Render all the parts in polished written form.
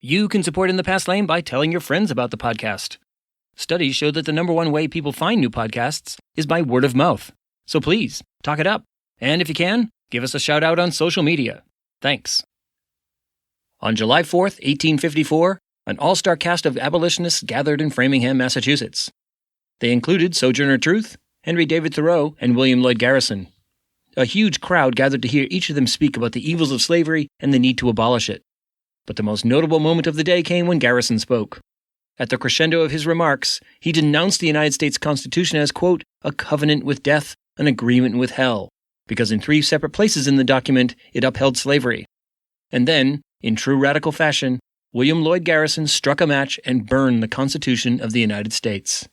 You can support In the Past Lane by telling your friends about the podcast. Studies show that the number one way people find new podcasts is by word of mouth. So please, talk it up. And if you can, give us a shout out on social media. Thanks. On July 4th, 1854, an all-star cast of abolitionists gathered in Framingham, Massachusetts. They included Sojourner Truth, Henry David Thoreau, and William Lloyd Garrison. A huge crowd gathered to hear each of them speak about the evils of slavery and the need to abolish it. But the most notable moment of the day came when Garrison spoke. At the crescendo of his remarks, he denounced the United States Constitution as, quote, a covenant with death, an agreement with hell, because in 3 separate places in the document it upheld slavery. And then, in true radical fashion, William Lloyd Garrison struck a match and burned the Constitution of the United States.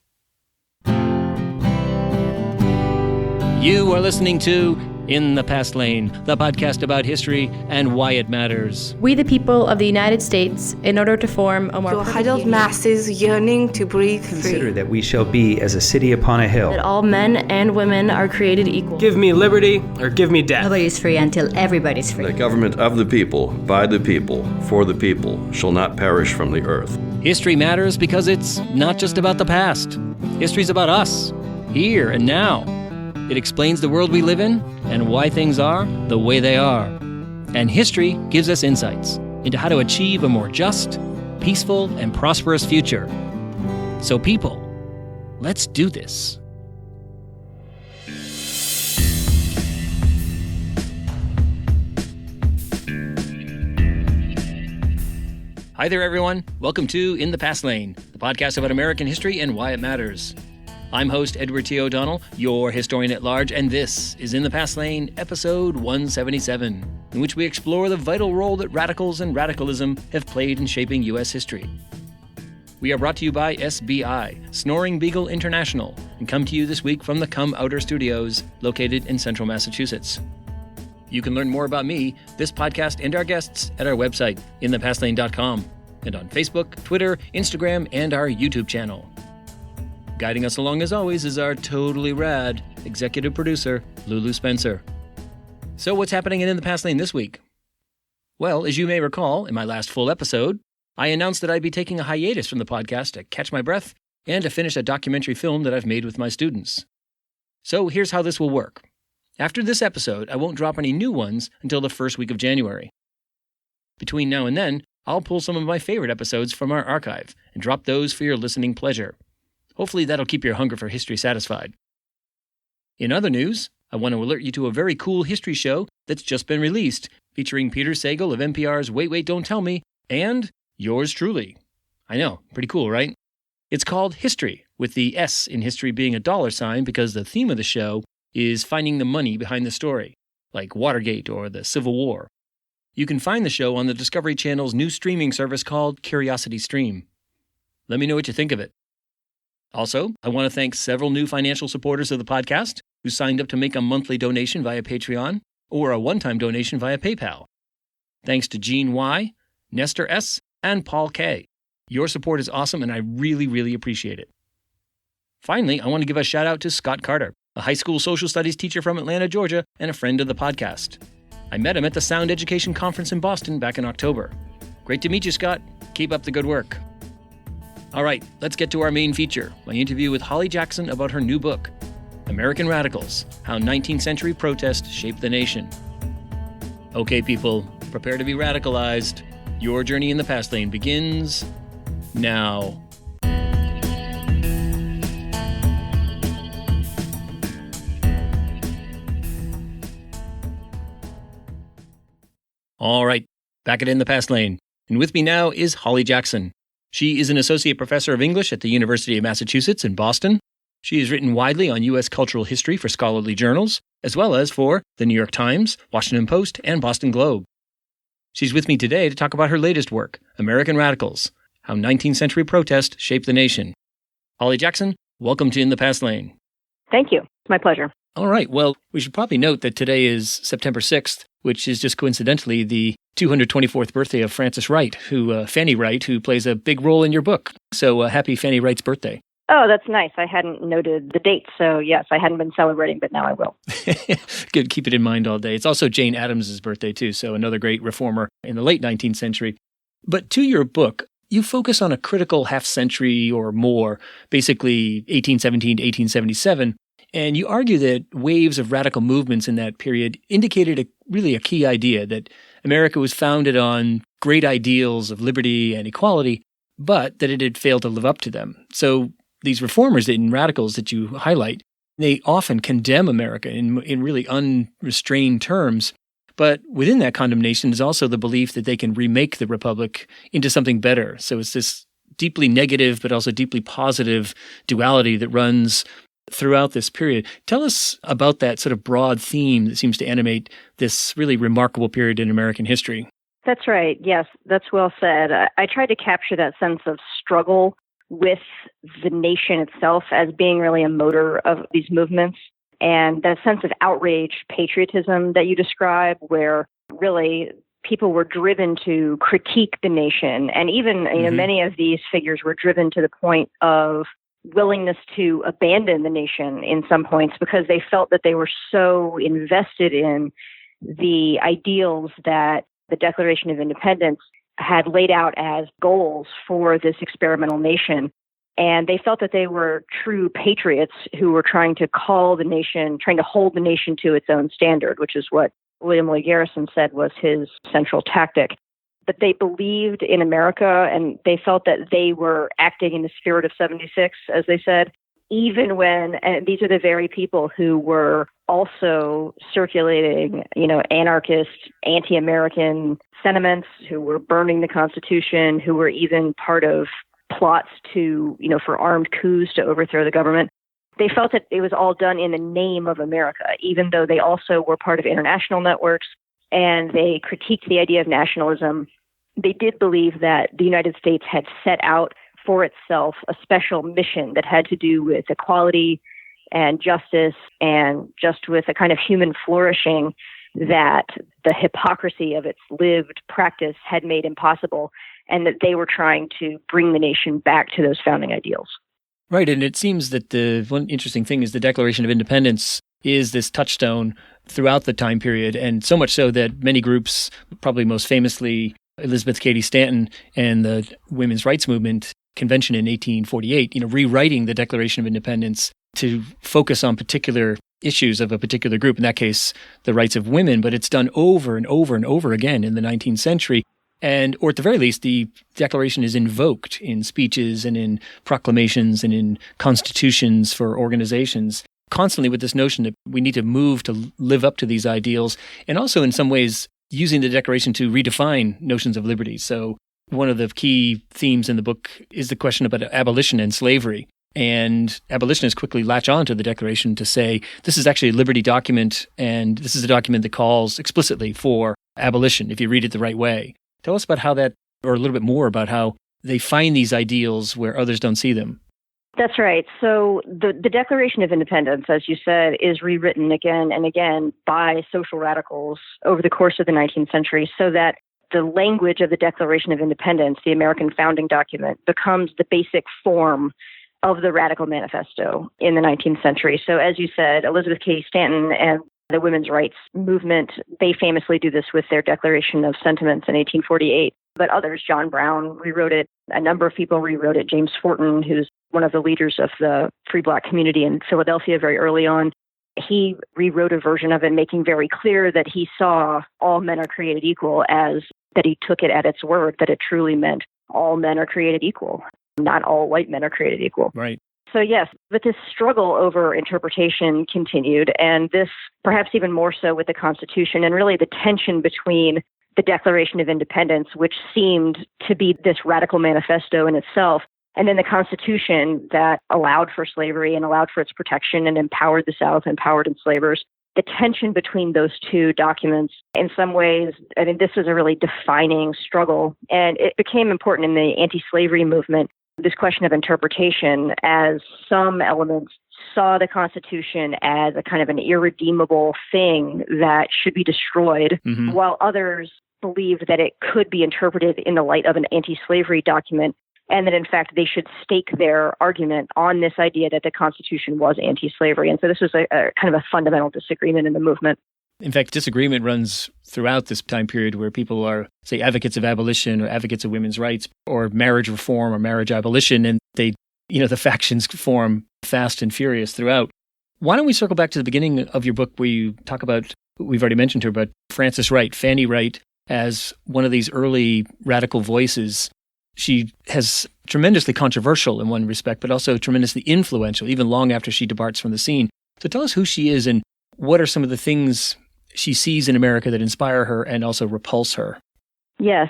You are listening to In the Past Lane, the podcast about history and why it matters. We, the people of the United States, in order to form a more to huddled masses yearning to breathe Consider free. that we shall be as a city upon a hill. That all men and women are created equal. Give me liberty or give me death. Nobody's free until everybody's free. The government of the people, by the people, for the people, shall not perish from the earth. History matters because it's not just about the past. History's about us, here and now. It explains the world we live in and why things are the way they are. And history gives us insights into how to achieve a more just, peaceful, and prosperous future. So people, let's do this. Hi there, everyone. Welcome to In the Past Lane, the podcast about American history and why it matters. I'm host Edward T. O'Donnell, your historian at large, and this is In the Past Lane, episode 177, in which we explore the vital role that radicals and radicalism have played in shaping U.S. history. We are brought to you by SBI, Snoring Beagle International, and come to you this week from the Come Outer Studios, located in central Massachusetts. You can learn more about me, this podcast, and our guests at our website, inthepastlane.com, and on Facebook, Twitter, Instagram, and our YouTube channel. Guiding us along as always is our totally rad executive producer, Lulu Spencer. So what's happening in the Past Lane this week? Well, as you may recall, in my last full episode, I announced that I'd be taking a hiatus from the podcast to catch my breath and to finish a documentary film that I've made with my students. So here's how this will work. After this episode, I won't drop any new ones until the first week of January. Between now and then, I'll pull some of my favorite episodes from our archive and drop those for your listening pleasure. Hopefully that'll keep your hunger for history satisfied. In other news, I want to alert you to a very cool history show that's just been released, featuring Peter Sagal of NPR's Wait, Wait, Don't Tell Me, and yours truly. I know, pretty cool, right? It's called History, with the S in history being a $sign because the theme of the show is finding the money behind the story, like Watergate or the Civil War. You can find the show on the Discovery Channel's new streaming service called Curiosity Stream. Let me know what you think of it. Also, I want to thank several new financial supporters of the podcast who signed up to make a monthly donation via Patreon or a one-time donation via PayPal. Thanks to Gene Y., Nestor S., and Paul K. Your support is awesome, and I really, really appreciate it. Finally, I want to give a shout-out to Scott Carter, a high school social studies teacher from Atlanta, Georgia, and a friend of the podcast. I met him at the Sound Education Conference in Boston back in October. Great to meet you, Scott. Keep up the good work. All right, let's get to our main feature, my interview with Holly Jackson about her new book, American Radicals, How 19th Century Protest Shaped the Nation. Okay, people, prepare to be radicalized. Your journey in the Past Lane begins now. All right, back at In the Past Lane. And with me now is Holly Jackson. She is an associate professor of English at the University of Massachusetts in Boston. She has written widely on U.S. cultural history for scholarly journals, as well as for the New York Times, Washington Post, and Boston Globe. She's with me today to talk about her latest work, American Radicals, How 19th Century Protest Shaped the Nation. Holly Jackson, welcome to In the Past Lane. Thank you. It's my pleasure. All right. Well, we should probably note that today is September 6th, which is just coincidentally the 224th birthday of Frances Wright, Fanny Wright, who plays a big role in your book. So happy Fanny Wright's birthday. Oh, that's nice. I hadn't noted the date, so yes, I hadn't been celebrating, but now I will. Good. Keep it in mind all day. It's also Jane Addams' birthday, too, so another great reformer in the late 19th century. But to your book, you focus on a critical half century or more, basically 1817 to 1877, and you argue that waves of radical movements in that period indicated really a key idea, that America was founded on great ideals of liberty and equality, but that it had failed to live up to them. So these reformers and radicals that you highlight, they often condemn America in really unrestrained terms. But within that condemnation is also the belief that they can remake the republic into something better. So it's this deeply negative but also deeply positive duality that runs throughout this period. Tell us about that sort of broad theme that seems to animate this really remarkable period in American history. That's right. Yes, that's well said. I tried to capture that sense of struggle with the nation itself as being really a motor of these movements. And that sense of outraged patriotism that you describe, where really people were driven to critique the nation. And even, many of these figures were driven to the point of willingness to abandon the nation in some points because they felt that they were so invested in the ideals that the Declaration of Independence had laid out as goals for this experimental nation. And they felt that they were true patriots who were trying to hold the nation to its own standard, which is what William Lloyd Garrison said was his central tactic. But they believed in America, and they felt that they were acting in the spirit of 76, as they said, even when, and these are the very people who were also circulating, anarchist, anti-American sentiments, who were burning the Constitution, who were even part of plots to, for armed coups to overthrow the government. They felt that it was all done in the name of America, even though they also were part of international networks, and they critiqued the idea of nationalism. They did believe that the United States had set out for itself a special mission that had to do with equality and justice and just with a kind of human flourishing that the hypocrisy of its lived practice had made impossible, and that they were trying to bring the nation back to those founding ideals. Right, and it seems that the one interesting thing is the Declaration of Independence is this touchstone throughout the time period, and so much so that many groups, probably most famously Elizabeth Cady Stanton and the Women's Rights Movement convention in 1848, rewriting the Declaration of Independence to focus on particular issues of a particular group, in that case, the rights of women, but it's done over and over and over again in the 19th century. Or at the very least, the Declaration is invoked in speeches and in proclamations and in constitutions for organizations, constantly with this notion that we need to move to live up to these ideals, and also in some ways using the Declaration to redefine notions of liberty. So one of the key themes in the book is the question about abolition and slavery. And abolitionists quickly latch on to the Declaration to say, this is actually a liberty document, and this is a document that calls explicitly for abolition, if you read it the right way. Tell us about how that, or a little bit more about how they find these ideals where others don't see them. That's right. So the Declaration of Independence, as you said, is rewritten again and again by social radicals over the course of the 19th century so that the language of the Declaration of Independence, the American founding document, becomes the basic form of the Radical Manifesto in the 19th century. So as you said, Elizabeth Cady Stanton and the women's rights movement, they famously do this with their Declaration of Sentiments in 1848. But others, John Brown rewrote it. A number of people rewrote it. James Forten, who's one of the leaders of the free black community in Philadelphia very early on, he rewrote a version of it, making very clear that he saw all men are created equal as that he took it at its word, that it truly meant all men are created equal. Not all white men are created equal. Right. So yes, but this struggle over interpretation continued, and this perhaps even more so with the Constitution, and really the tension between the Declaration of Independence, which seemed to be this radical manifesto in itself, and then the Constitution that allowed for slavery and allowed for its protection and empowered the South, empowered enslavers. The tension between those two documents, in some ways, I mean, this was a really defining struggle, and it became important in the anti-slavery movement, this question of interpretation, as some elements saw the Constitution as a kind of an irredeemable thing that should be destroyed, while others believed that it could be interpreted in the light of an anti-slavery document, and that in fact they should stake their argument on this idea that the Constitution was anti-slavery. And so this was a kind of a fundamental disagreement in the movement. In fact, disagreement runs throughout this time period where people are, say, advocates of abolition or advocates of women's rights or marriage reform or marriage abolition, and the factions form fast and furious throughout. Why don't we circle back to the beginning of your book where you talk about, we've already mentioned her, but Frances Wright, Fanny Wright, as one of these early radical voices. She has tremendously controversial in one respect, but also tremendously influential, even long after she departs from the scene. So tell us who she is and what are some of the things she sees in America that inspire her and also repulse her. Yes,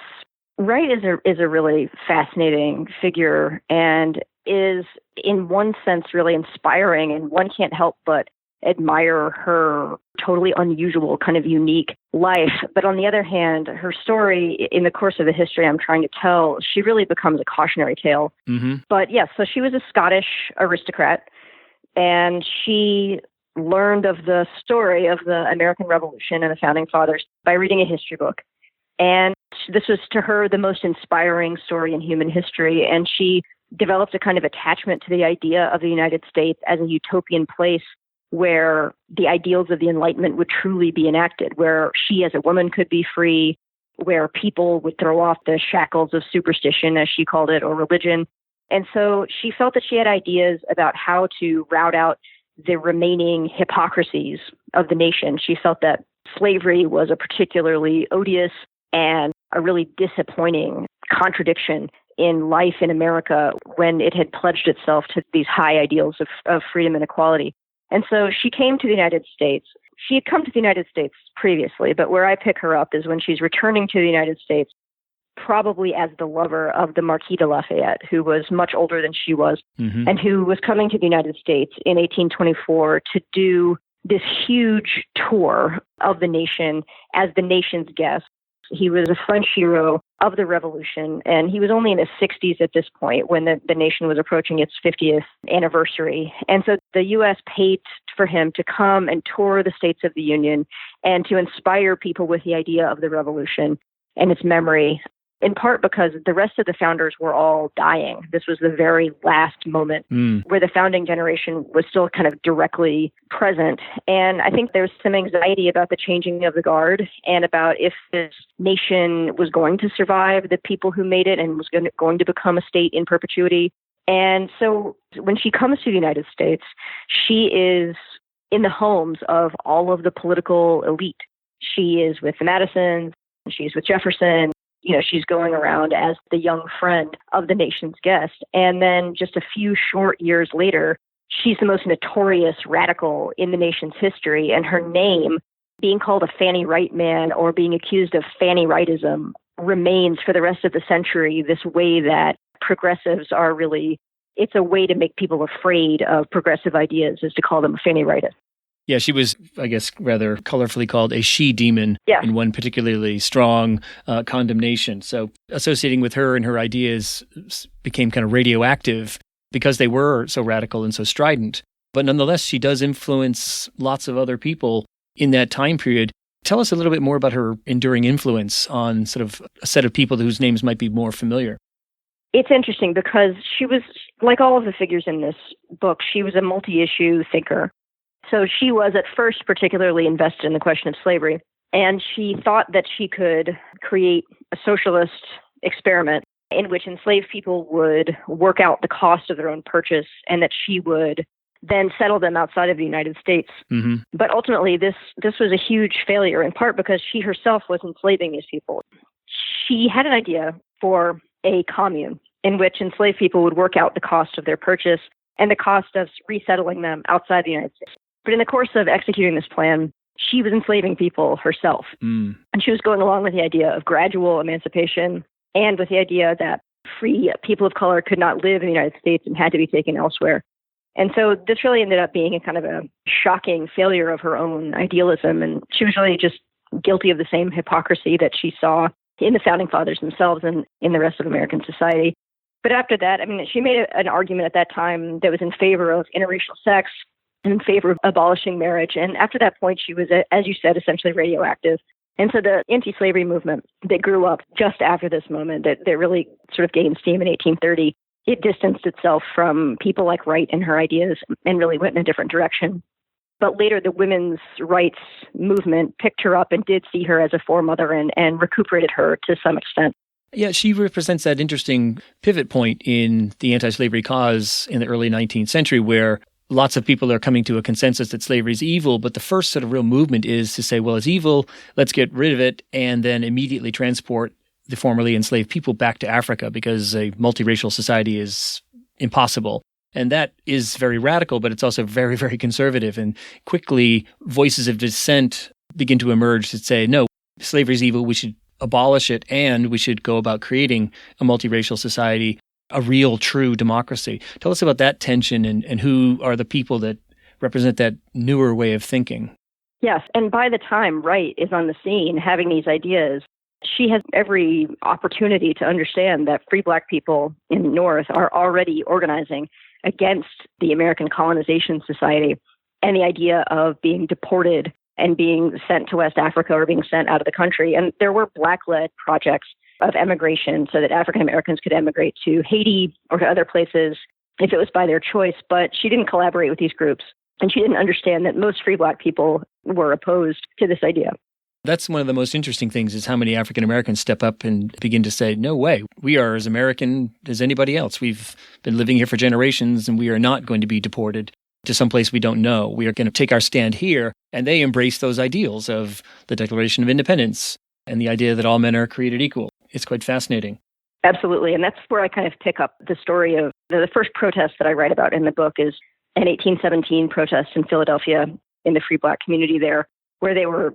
Wright is a really fascinating figure and is, in one sense, really inspiring, and one can't help but admire her totally unusual, kind of unique life. But on the other hand, her story, in the course of the history I'm trying to tell, she really becomes a cautionary tale. Mm-hmm. But yes, so she was a Scottish aristocrat, and she learned of the story of the American Revolution and the Founding Fathers by reading a history book. And this was, to her, the most inspiring story in human history. And she developed a kind of attachment to the idea of the United States as a utopian place where the ideals of the Enlightenment would truly be enacted, where she as a woman could be free, where people would throw off the shackles of superstition, as she called it, or religion. And so she felt that she had ideas about how to rout out the remaining hypocrisies of the nation. She felt that slavery was a particularly odious and a really disappointing contradiction in life in America when it had pledged itself to these high ideals of freedom and equality. And so she came to the United States. She had come to the United States previously, but where I pick her up is when she's returning to the United States, probably as the lover of the Marquis de Lafayette, who was much older than she was, and who was coming to the United States in 1824 to do this huge tour of the nation as the nation's guest. He was a French hero of the Revolution, and he was only in his 60s at this point when the nation was approaching its 50th anniversary. And so the U.S. paid for him to come and tour the states of the Union and to inspire people with the idea of the Revolution and its memory, in part because the rest of the founders were all dying. This was the very last moment where the founding generation was still kind of directly present. And I think there's some anxiety about the changing of the guard and about if this nation was going to survive the people who made it and was going to become a state in perpetuity. And so when she comes to the United States, she is in the homes of all of the political elite. She is with the Madisons, she's with Jefferson. You know, she's going around as the young friend of the nation's guest. And then just a few short years later, she's the most notorious radical in the nation's history. And her name, being called a Fanny Wright man or being accused of Fanny Wrightism, remains for the rest of the century this way that progressives are really, it's a way to make people afraid of progressive ideas, is to call them a Fanny Wrightist. Yeah, she was, I guess, rather colorfully called a she-demon in one particularly strong condemnation. So associating with her and her ideas became kind of radioactive because they were so radical and so strident. But nonetheless, she does influence lots of other people in that time period. Tell us a little bit more about her enduring influence on sort of a set of people whose names might be more familiar. It's interesting because she was, like all of the figures in this book, she was a multi-issue thinker. So she was at first particularly invested in the question of slavery, and she thought that she could create a socialist experiment in which enslaved people would work out the cost of their own purchase and that she would then settle them outside of the United States. Mm-hmm. But ultimately, this was a huge failure, in part because she herself was enslaving these people. She had an idea for a commune in which enslaved people would work out the cost of their purchase and the cost of resettling them outside the United States. But in the course of executing this plan, she was enslaving people herself. And she was going along with the idea of gradual emancipation and with the idea that free people of color could not live in the United States and had to be taken elsewhere. And so this really ended up being a kind of a shocking failure of her own idealism. And she was really just guilty of the same hypocrisy that she saw in the Founding Fathers themselves and in the rest of American society. But after that, I mean, she made an argument at that time that was in favor of interracial sex, in favor of abolishing marriage. And after that point, she was, as you said, essentially radioactive. And so the anti-slavery movement that grew up just after this moment, that really sort of gained steam in 1830, it distanced itself from people like Wright and her ideas and really went in a different direction. But later, the women's rights movement picked her up and did see her as a foremother and recuperated her to some extent. Yeah, she represents that interesting pivot point in the anti-slavery cause in the early 19th century where lots of people are coming to a consensus that slavery is evil, but the first sort of real movement is to say, well, it's evil, let's get rid of it, and then immediately transport the formerly enslaved people back to Africa because a multiracial society is impossible. And that is very radical, but it's also very, very conservative. And quickly, voices of dissent begin to emerge that say, no, slavery is evil, we should abolish it, and we should go about creating a multiracial society, a real, true democracy. Tell us about that tension and who are the people that represent that newer way of thinking. Yes, and by the time Wright is on the scene having these ideas, she has every opportunity to understand that free Black people in the North are already organizing against the American Colonization Society and the idea of being deported and being sent to West Africa or being sent out of the country. And there were Black-led projects of emigration so that African Americans could emigrate to Haiti or to other places if it was by their choice. But she didn't collaborate with these groups. And she didn't understand that most free Black people were opposed to this idea. That's one of the most interesting things is how many African Americans step up and begin to say, no way, we are as American as anybody else. We've been living here for generations and we are not going to be deported to someplace we don't know. We are going to take our stand here. And they embrace those ideals of the Declaration of Independence and the idea that all men are created equal. It's quite fascinating. Absolutely. And that's where I kind of pick up the story of the first protest that I write about in the book is an 1817 protest in Philadelphia in the free Black community there, where they were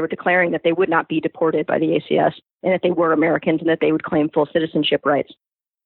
declaring that they would not be deported by the ACS and that they were Americans and that they would claim full citizenship rights.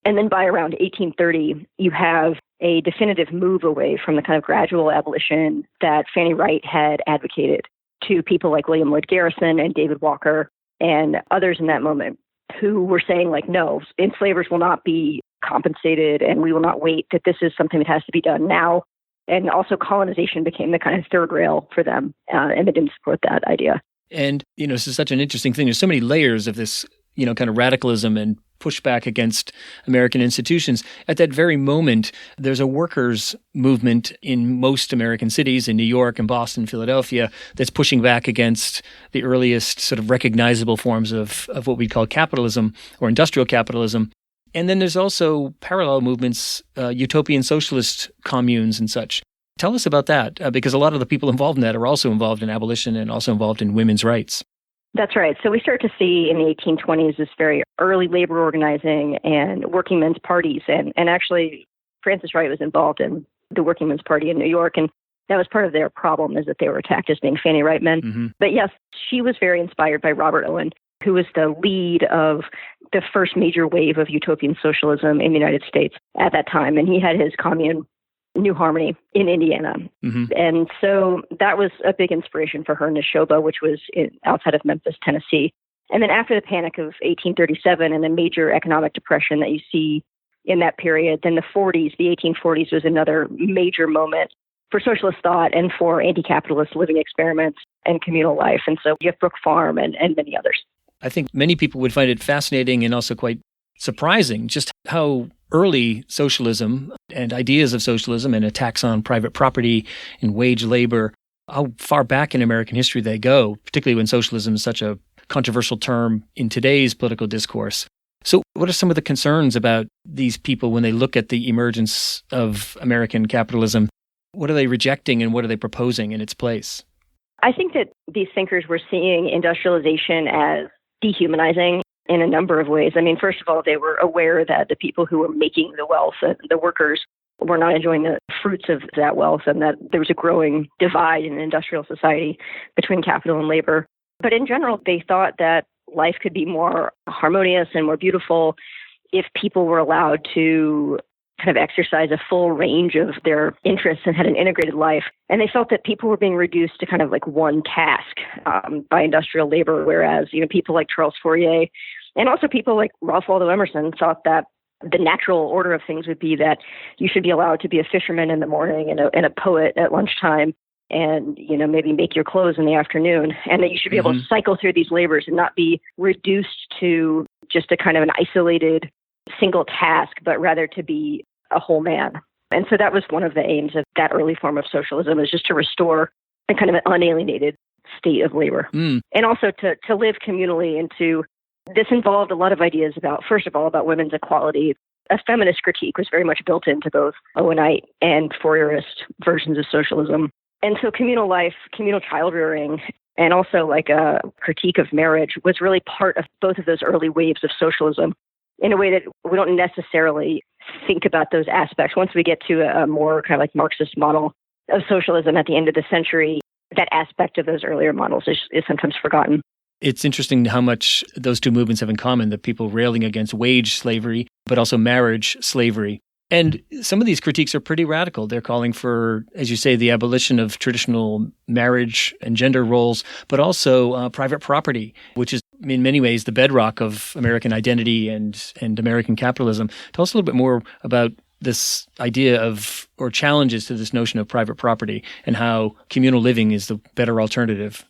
And then by around 1830, you have a definitive move away from the kind of gradual abolition that Fanny Wright had advocated to people like William Lloyd Garrison and David Walker and others in that moment who were saying like, no, enslavers will not be compensated and we will not wait, that this is something that has to be done now. And also colonization became the kind of third rail for them, and they didn't support that idea. And, this is such an interesting thing. There's so many layers of this, kind of radicalism and pushback against American institutions. At that very moment, there's a workers' movement in most American cities, in New York and Boston, Philadelphia, that's pushing back against the earliest sort of recognizable forms of what we call capitalism or industrial capitalism. And then there's also parallel movements, utopian socialist communes and such. Tell us about that, because a lot of the people involved in that are also involved in abolition and also involved in women's rights. That's right. So we start to see in the 1820s this very early labor organizing and working men's parties. And actually, Frances Wright was involved in the Working Men's Party in New York. And that was part of their problem, is that they were attacked as being Fanny Wright men. Mm-hmm. But yes, she was very inspired by Robert Owen, who was the lead of the first major wave of utopian socialism in the United States at that time. And he had his commune, New Harmony, in Indiana. Mm-hmm. And so that was a big inspiration for her in Neshoba, which was outside of Memphis, Tennessee. And then after the Panic of 1837 and the major economic depression that you see in that period, then the 1840s was another major moment for socialist thought and for anti-capitalist living experiments and communal life. And so you have Brook Farm and many others. I think many people would find it fascinating and also quite surprising just how early socialism and ideas of socialism and attacks on private property and wage labor, how far back in American history they go, particularly when socialism is such a controversial term in today's political discourse. So what are some of the concerns about these people when they look at the emergence of American capitalism? What are they rejecting and what are they proposing in its place? I think that these thinkers were seeing industrialization as dehumanizing in a number of ways. I mean, first of all, they were aware that the people who were making the wealth, the workers, were not enjoying the fruits of that wealth, and that there was a growing divide in an industrial society between capital and labor. But in general, they thought that life could be more harmonious and more beautiful if people were allowed to kind of exercise a full range of their interests and had an integrated life. And they felt that people were being reduced to kind of like one task by industrial labor, whereas, people like Charles Fourier and also people like Ralph Waldo Emerson thought that the natural order of things would be that you should be allowed to be a fisherman in the morning and a poet at lunchtime and, maybe make your clothes in the afternoon, and that you should be able to cycle through these labors and not be reduced to just a kind of an isolated single task, but rather to be a whole man. And so that was one of the aims of that early form of socialism, is just to restore a kind of an unalienated state of labor. And also to live communally this involved a lot of ideas about, first of all, about women's equality. A feminist critique was very much built into both Owenite and Fourierist versions of socialism. And so communal life, communal child rearing, and also like a critique of marriage was really part of both of those early waves of socialism in a way that we don't necessarily think about those aspects. Once we get to a more kind of like Marxist model of socialism at the end of the century, that aspect of those earlier models is sometimes forgotten. It's interesting how much those two movements have in common, the people railing against wage slavery, but also marriage slavery. And some of these critiques are pretty radical. They're calling for, as you say, the abolition of traditional marriage and gender roles, but also private property, which is in many ways the bedrock of American identity and American capitalism. Tell us a little bit more about this idea of, or challenges to this notion of private property and how communal living is the better alternative.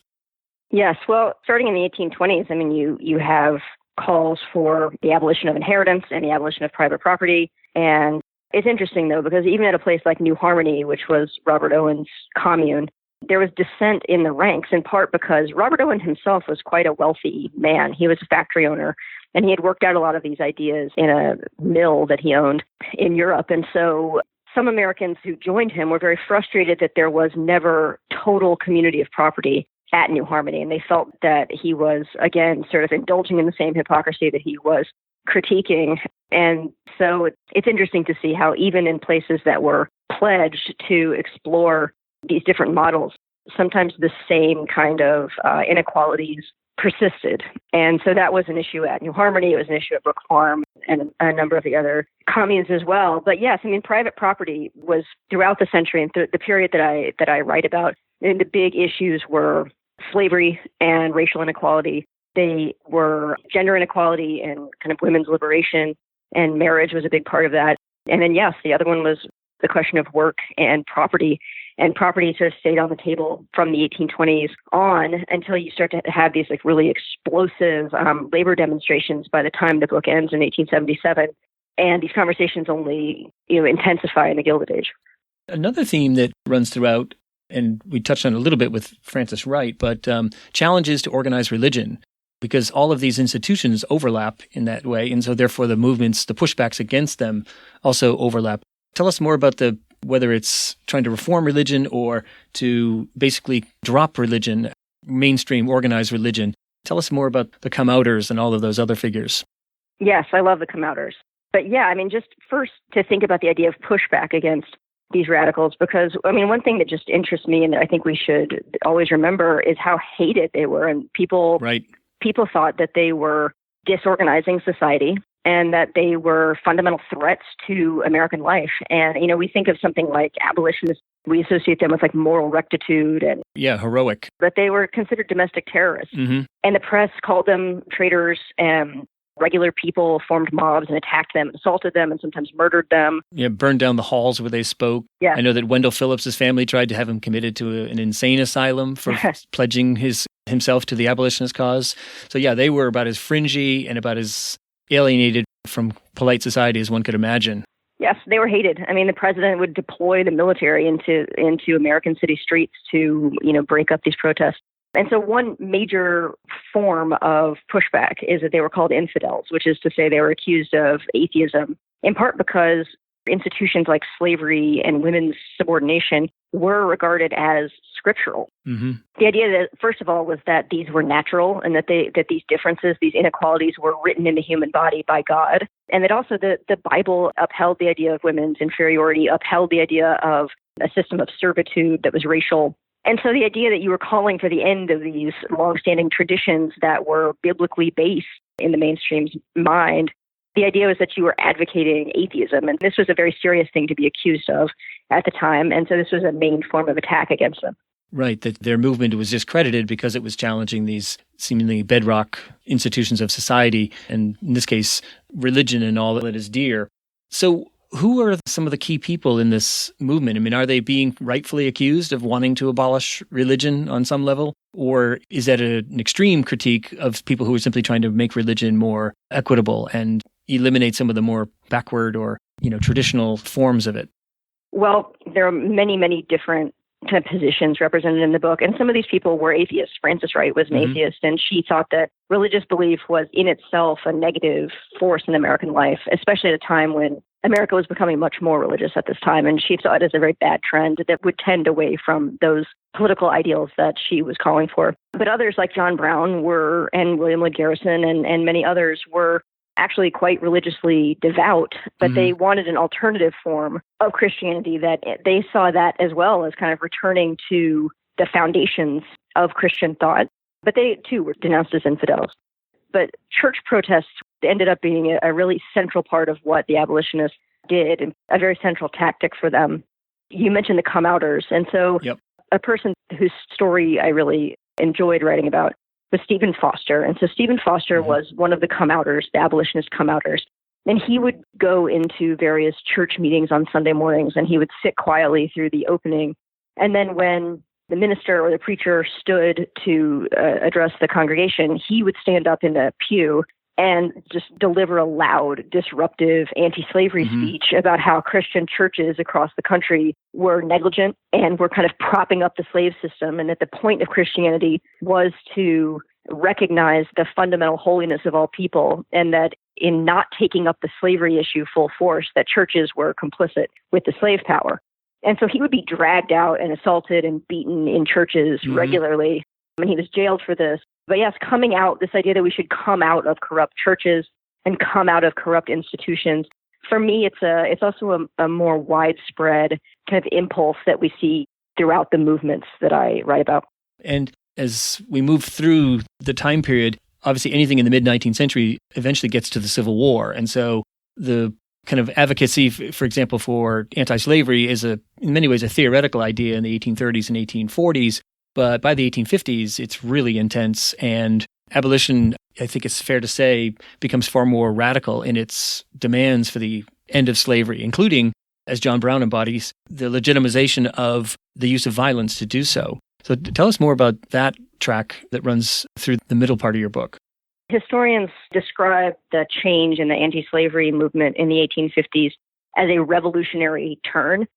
Yes, well, starting in the 1820s, I mean, you have calls for the abolition of inheritance and the abolition of private property. And it's interesting, though, because even at a place like New Harmony, which was Robert Owen's commune, there was dissent in the ranks, in part because Robert Owen himself was quite a wealthy man. He was a factory owner, and he had worked out a lot of these ideas in a mill that he owned in Europe. And so some Americans who joined him were very frustrated that there was never total community of property at New Harmony. And they felt that he was, again, sort of indulging in the same hypocrisy that he was critiquing. And so it's interesting to see how even in places that were pledged to explore these different models, sometimes the same kind of inequalities persisted. And so that was an issue at New Harmony. It was an issue at Brook Farm and a number of the other communes as well. But yes, I mean, private property was throughout the century and the period that I write about. And the big issues were slavery and racial inequality. They were gender inequality and kind of women's liberation, and marriage was a big part of that. And then, yes, the other one was the question of work and property. And property sort of stayed on the table from the 1820s on until you start to have these like really explosive labor demonstrations by the time the book ends in 1877. And these conversations only intensify in the Gilded Age. Another theme that runs throughout, and we touched on it a little bit with Frances Wright, but challenges to organized religion, because all of these institutions overlap in that way. And so therefore the movements, the pushbacks against them also overlap. Tell us more about whether it's trying to reform religion or to basically drop religion, mainstream organized religion. Tell us more about the come-outers and all of those other figures. Yes, I love the come-outers. But yeah, I mean, just first to think about the idea of pushback against these radicals, because, I mean, one thing that just interests me and that I think we should always remember is how hated they were. And people thought that they were disorganizing society and that they were fundamental threats to American life. And, we think of something like abolitionists, we associate them with like moral rectitude and heroic. But they were considered domestic terrorists. Mm-hmm. And the press called them traitors, and regular people formed mobs and attacked them, assaulted them, and sometimes murdered them. Yeah, burned down the halls where they spoke. Yeah. I know that Wendell Phillips' family tried to have him committed to an insane asylum for pledging himself to the abolitionist cause. So yeah, they were about as fringy and about as alienated from polite society as one could imagine. Yes, they were hated. I mean, the president would deploy the military into American city streets to, break up these protests. And so one major form of pushback is that they were called infidels, which is to say they were accused of atheism, in part because institutions like slavery and women's subordination were regarded as scriptural. Mm-hmm. The idea that, first of all, was that these were natural and that these differences, these inequalities were written in the human body by God. And that also the Bible upheld the idea of women's inferiority, upheld the idea of a system of servitude that was racial. And so the idea that you were calling for the end of these longstanding traditions that were biblically based in the mainstream's mind, the idea was that you were advocating atheism. And this was a very serious thing to be accused of at the time. And so this was a main form of attack against them. Right, that their movement was discredited because it was challenging these seemingly bedrock institutions of society, and in this case, religion and all that is dear. So who are some of the key people in this movement? I mean, are they being rightfully accused of wanting to abolish religion on some level? Or is that an extreme critique of people who are simply trying to make religion more equitable and eliminate some of the more backward or, traditional forms of it? Well, there are many, many different kind of positions represented in the book. And some of these people were atheists. Frances Wright was an atheist, and she thought that religious belief was in itself a negative force in American life, especially at a time when America was becoming much more religious at this time. And she saw it as a very bad trend that would tend away from those political ideals that she was calling for. But others like John Brown were, and William Lloyd Garrison and many others were actually quite religiously devout, but they wanted an alternative form of Christianity that they saw that as well as kind of returning to the foundations of Christian thought. But they, too, were denounced as infidels. But church protests ended up being a really central part of what the abolitionists did, and a very central tactic for them. You mentioned the come-outers, and so a person whose story I really enjoyed writing about was Stephen Foster. And so Stephen Foster was one of the come-outers, the abolitionist come-outers. And he would go into various church meetings on Sunday mornings, and he would sit quietly through the opening. And then when the minister or the preacher stood to address the congregation, he would stand up in the pew and just deliver a loud, disruptive anti-slavery speech about how Christian churches across the country were negligent and were kind of propping up the slave system, and that the point of Christianity was to recognize the fundamental holiness of all people, and that in not taking up the slavery issue full force, that churches were complicit with the slave power. And so he would be dragged out and assaulted and beaten in churches regularly. I mean, he was jailed for this. But yes, coming out, this idea that we should come out of corrupt churches and come out of corrupt institutions, for me, it's also a more widespread kind of impulse that we see throughout the movements that I write about. And as we move through the time period, obviously anything in the mid-19th century eventually gets to the Civil War. And so the kind of advocacy, for example, for anti-slavery is in many ways a theoretical idea in the 1830s and 1840s. But by the 1850s, it's really intense, and abolition, I think it's fair to say, becomes far more radical in its demands for the end of slavery, including, as John Brown embodies, the legitimization of the use of violence to do so. So tell us more about that track that runs through the middle part of your book. Historians describe the change in the anti-slavery movement in the 1850s as a revolutionary turn.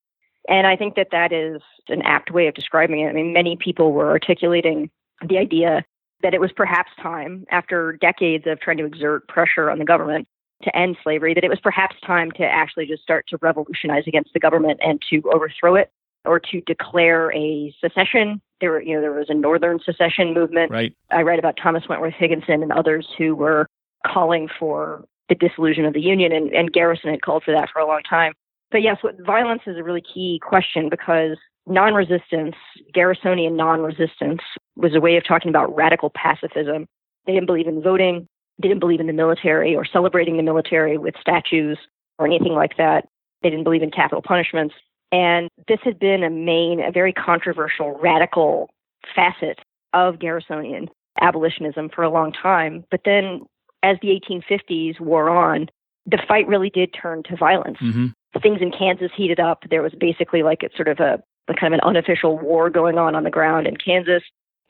And I think that is an apt way of describing it. I mean, many people were articulating the idea that it was perhaps time, after decades of trying to exert pressure on the government to end slavery, that it was perhaps time to actually just start to revolutionize against the government and to overthrow it, or to declare a secession. There was a Northern secession movement. Right. I write about Thomas Wentworth Higginson and others who were calling for the dissolution of the Union, and Garrison had called for that for a long time. But yes, violence is a really key question, because non-resistance, Garrisonian non-resistance, was a way of talking about radical pacifism. They didn't believe in voting, they didn't believe in the military or celebrating the military with statues or anything like that. They didn't believe in capital punishments. And this had been a very controversial, radical facet of Garrisonian abolitionism for a long time. But then as the 1850s wore on, the fight really did turn to violence. Things in Kansas heated up. There was basically like a sort of a kind of an unofficial war going on the ground in Kansas.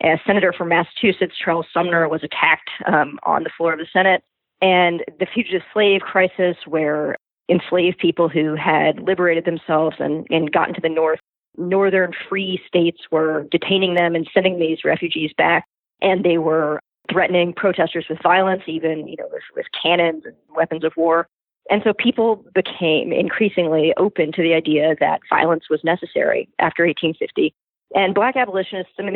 A senator from Massachusetts, Charles Sumner, was attacked on the floor of the Senate. And the fugitive slave crisis, where enslaved people who had liberated themselves and gotten to the northern free states were detaining them and sending these refugees back. And they were threatening protesters with violence, even with cannons and weapons of war. And so people became increasingly open to the idea that violence was necessary after 1850. And Black abolitionists, I mean,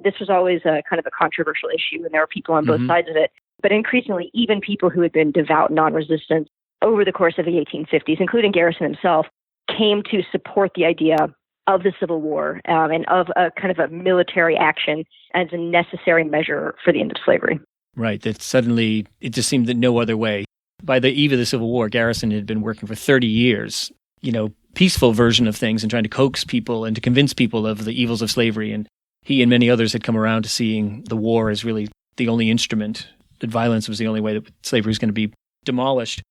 this was always a kind of a controversial issue, and there were people on both sides of it. But increasingly, even people who had been devout non-resistance over the course of the 1850s, including Garrison himself, came to support the idea of the Civil War and of a kind of a military action as a necessary measure for the end of slavery. Right, that suddenly it just seemed that no other way. By the eve of the Civil War, Garrison had been working for 30 years, peaceful version of things and trying to coax people and to convince people of the evils of slavery. And he and many others had come around to seeing the war as really the only instrument, that violence was the only way that slavery was going to be demolished.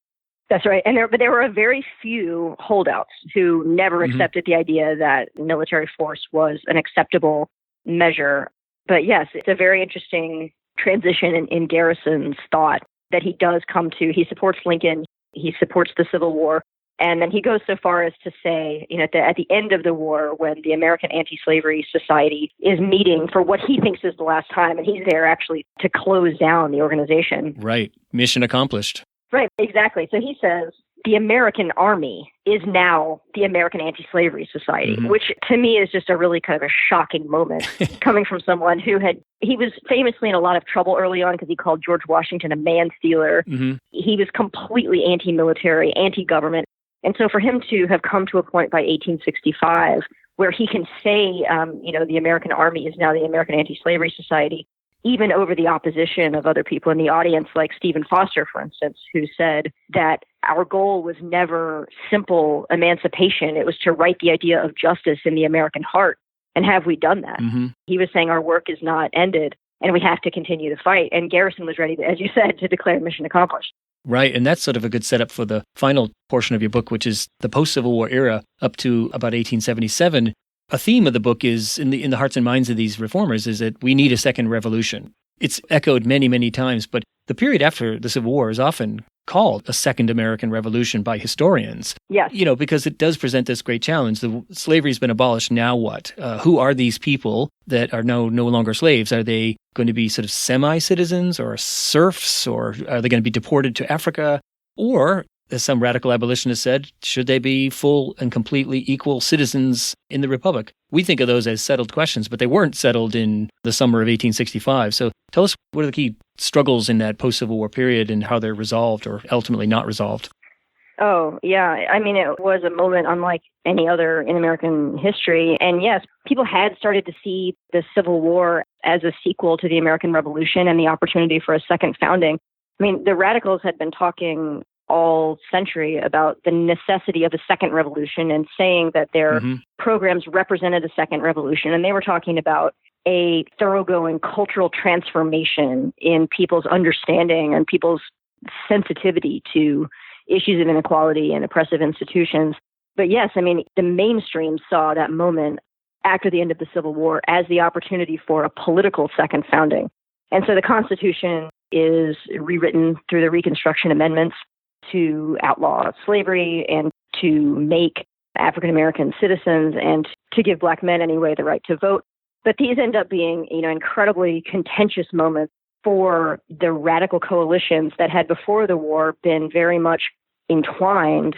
That's right. And there were a very few holdouts who never accepted the idea that military force was an acceptable measure. But yes, it's a very interesting transition in Garrison's thought that he does come to. He supports Lincoln. He supports the Civil War. And then he goes so far as to say, at the end of the war, when the American Anti-Slavery Society is meeting for what he thinks is the last time, and he's there actually to close down the organization. Right. Mission accomplished. Right, exactly. So he says, the American Army is now the American Anti-Slavery Society, which to me is just a really kind of a shocking moment coming from someone he was famously in a lot of trouble early on because he called George Washington a man-stealer. He was completely anti-military, anti-government. And so for him to have come to a point by 1865 where he can say, the American Army is now the American Anti-Slavery Society, even over the opposition of other people in the audience, like Stephen Foster, for instance, who said that our goal was never simple emancipation. It was to write the idea of justice in the American heart. And have we done that? He was saying our work is not ended and we have to continue to fight. And Garrison was ready, as you said, to declare mission accomplished. Right. And that's sort of a good setup for the final portion of your book, which is the post-Civil War era up to about 1877. A theme of the book is, in the hearts and minds of these reformers, is that we need a second revolution. It's echoed many, many times, but the period after the Civil War is often called a second American Revolution by historians. Yes. Because it does present this great challenge. The slavery's been abolished. Now what? Who are these people that are no longer slaves? Are they going to be sort of semi-citizens or serfs, or are they going to be deported to Africa? Or, as some radical abolitionists said, should they be full and completely equal citizens in the Republic? We think of those as settled questions, but they weren't settled in the summer of 1865. So tell us, what are the key struggles in that post-Civil War period and how they're resolved or ultimately not resolved? Oh, yeah. I mean, it was a moment unlike any other in American history. And yes, people had started to see the Civil War as a sequel to the American Revolution and the opportunity for a second founding. I mean, the radicals had been talking all century about the necessity of a second revolution and saying that their programs represented a second revolution. And they were talking about a thoroughgoing cultural transformation in people's understanding and people's sensitivity to issues of inequality and oppressive institutions. But yes, I mean, the mainstream saw that moment after the end of the Civil War as the opportunity for a political second founding. And so the Constitution is rewritten through the Reconstruction Amendments to outlaw slavery and to make African American citizens and to give Black men anyway the right to vote. But these end up being, incredibly contentious moments for the radical coalitions that had before the war been very much entwined.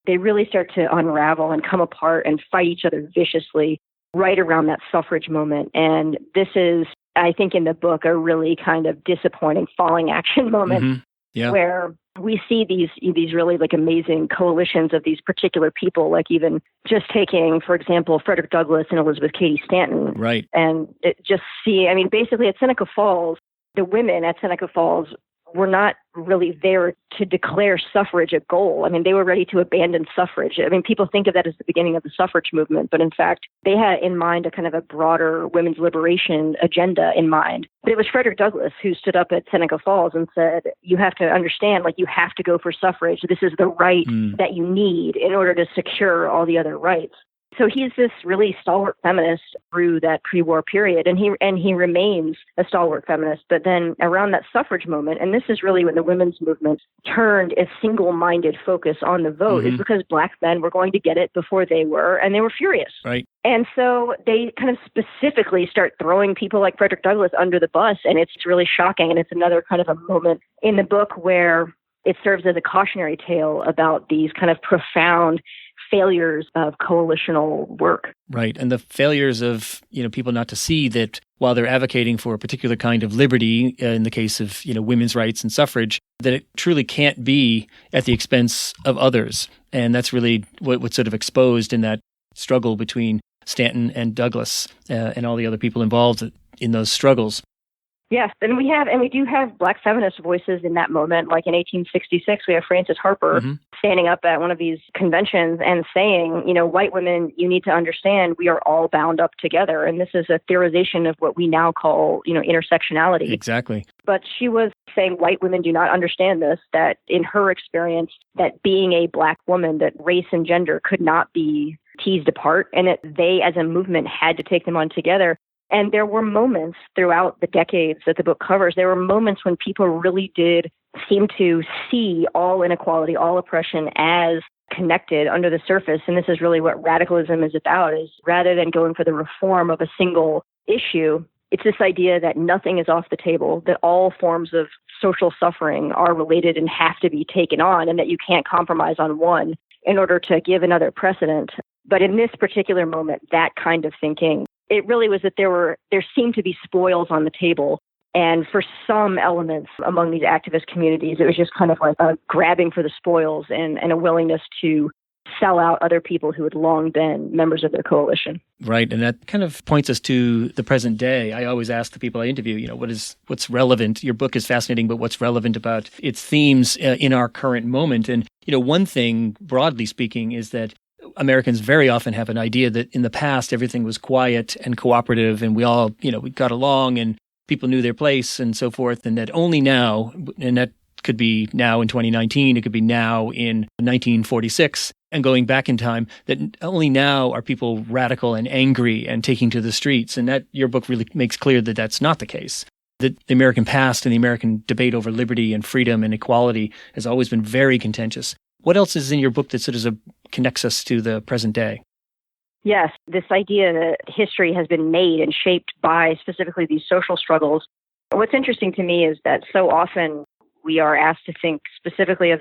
They really start to unravel and come apart and fight each other viciously right around that suffrage moment. And this is, I think, in the book, a really kind of disappointing falling action moment where we see these really like amazing coalitions of these particular people, like even just taking, for example, Frederick Douglass and Elizabeth Cady Stanton. Right. And basically at Seneca Falls, the women at Seneca Falls were not really there to declare suffrage a goal. I mean, they were ready to abandon suffrage. I mean, people think of that as the beginning of the suffrage movement, but in fact, they had in mind a kind of a broader women's liberation agenda in mind. But it was Frederick Douglass who stood up at Seneca Falls and said, you have to understand, you have to go for suffrage. This is the right that you need in order to secure all the other rights. So he's this really stalwart feminist through that pre-war period, and he remains a stalwart feminist. But then around that suffrage moment, and this is really when the women's movement turned a single-minded focus on the vote, is because Black men were going to get it before they were, and they were furious. Right. And so they kind of specifically start throwing people like Frederick Douglass under the bus, and it's really shocking. And it's another kind of a moment in the book where it serves as a cautionary tale about these kind of profound failures of coalitional work. Right. And the failures of, people not to see that while they're advocating for a particular kind of liberty, in the case of, women's rights and suffrage, that it truly can't be at the expense of others. And that's really what's sort of exposed in that struggle between Stanton and Douglass and all the other people involved in those struggles. Yes, and we do have Black feminist voices in that moment. Like in 1866, we have Frances Harper standing up at one of these conventions and saying, white women, you need to understand we are all bound up together. And this is a theorization of what we now call, intersectionality. Exactly. But she was saying white women do not understand this, that in her experience, that being a Black woman, that race and gender could not be teased apart, and that they as a movement had to take them on together. And there were moments throughout the decades that the book covers, there were moments when people really did seem to see all inequality, all oppression as connected under the surface. And this is really what radicalism is about, is rather than going for the reform of a single issue, it's this idea that nothing is off the table, that all forms of social suffering are related and have to be taken on, and that you can't compromise on one in order to give another precedent. But in this particular moment, that kind of thinking, it really was that there seemed to be spoils on the table. And for some elements among these activist communities, it was just kind of like a grabbing for the spoils and a willingness to sell out other people who had long been members of their coalition. Right. And that kind of points us to the present day. I always ask the people I interview, what's relevant? Your book is fascinating, but what's relevant about its themes in our current moment? And, one thing, broadly speaking, is that Americans very often have an idea that in the past, everything was quiet and cooperative and we all, we got along and people knew their place and so forth. And that only now, and that could be now in 2019, it could be now in 1946, and going back in time, that only now are people radical and angry and taking to the streets. And that your book really makes clear that that's not the case. That the American past and the American debate over liberty and freedom and equality has always been very contentious. What else is in your book that sort of connects us to the present day? Yes, this idea that history has been made and shaped by specifically these social struggles. What's interesting to me is that so often we are asked to think specifically of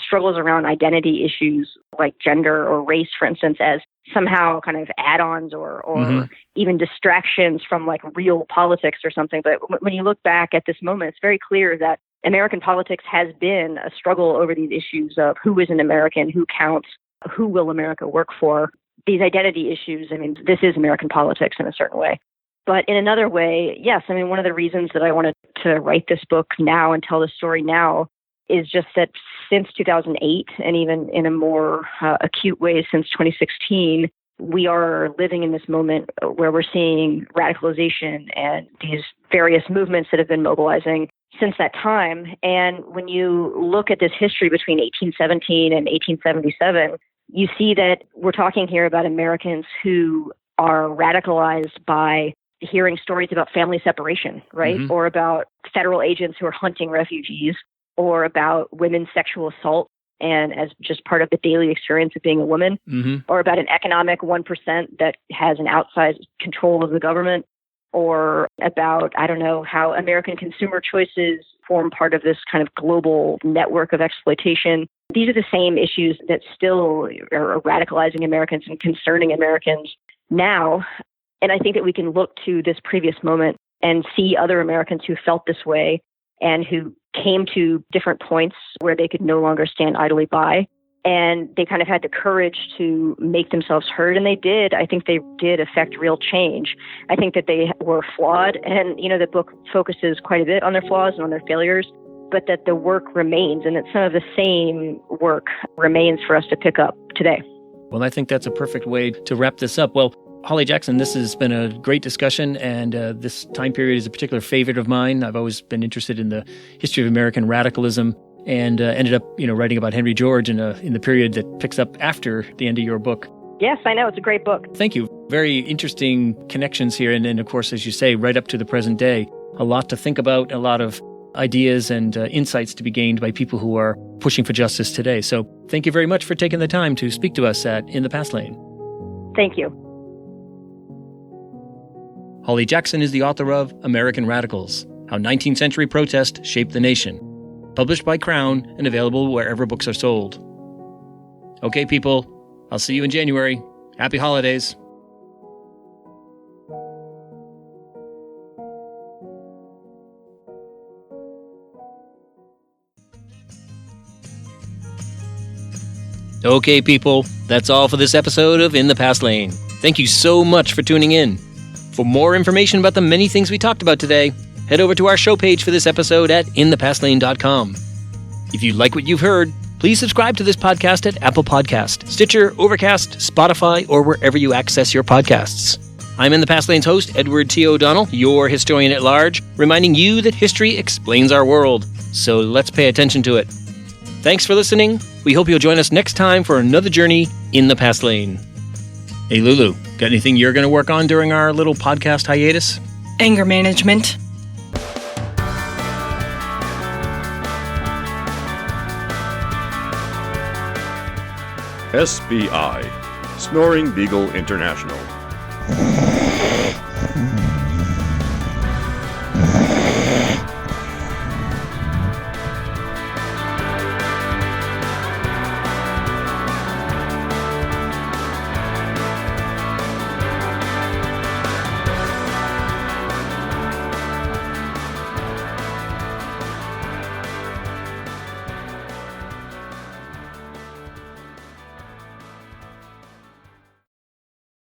struggles around identity issues like gender or race, for instance, as somehow kind of add-ons or even distractions from like real politics or something. But when you look back at this moment, it's very clear that American politics has been a struggle over these issues of who is an American, who counts, who will America work for. These identity issues, this is American politics in a certain way. But in another way, yes, one of the reasons that I wanted to write this book now and tell the story now is just that since 2008, and even in a more acute way since 2016, we are living in this moment where we're seeing radicalization and these various movements that have been mobilizing since that time. And when you look at this history between 1817 and 1877, you see that we're talking here about Americans who are radicalized by hearing stories about family separation, right? Mm-hmm. Or about federal agents who are hunting refugees, or about women's sexual assault and as just part of the daily experience of being a woman, or about an economic 1% that has an outsized control of the government, or about, how American consumer choices form part of this kind of global network of exploitation. These are the same issues that still are radicalizing Americans and concerning Americans now. And I think that we can look to this previous moment and see other Americans who felt this way and who came to different points where they could no longer stand idly by. And they kind of had the courage to make themselves heard. And they did. I think they did affect real change. I think that they were flawed. And, the book focuses quite a bit on their flaws and on their failures, but that the work remains and that some of the same work remains for us to pick up today. Well, I think that's a perfect way to wrap this up. Well, Holly Jackson, this has been a great discussion, and this time period is a particular favorite of mine. I've always been interested in the history of American radicalism, and ended up, writing about Henry George in the period that picks up after the end of your book. Yes, I know. It's a great book. Thank you. Very interesting connections here, and of course, as you say, right up to the present day. A lot to think about, a lot of ideas and insights to be gained by people who are pushing for justice today. So thank you very much for taking the time to speak to us at In the Past Lane. Thank you. Holly Jackson is the author of American Radicals, How 19th Century Protest Shaped the Nation, published by Crown and available wherever books are sold. Okay, people, I'll see you in January. Happy holidays. Okay, people, that's all for this episode of In the Past Lane. Thank you so much for tuning in. For more information about the many things we talked about today, head over to our show page for this episode at inthepastlane.com. If you like what you've heard, please subscribe to this podcast at Apple Podcast, Stitcher, Overcast, Spotify, or wherever you access your podcasts. I'm In the Past Lane's host, Edward T. O'Donnell, your historian at large, reminding you that history explains our world. So let's pay attention to it. Thanks for listening. We hope you'll join us next time for another journey in the Past Lane. Hey, Lulu, got anything you're going to work on during our little podcast hiatus? Anger management. SBI, Snoring Beagle International.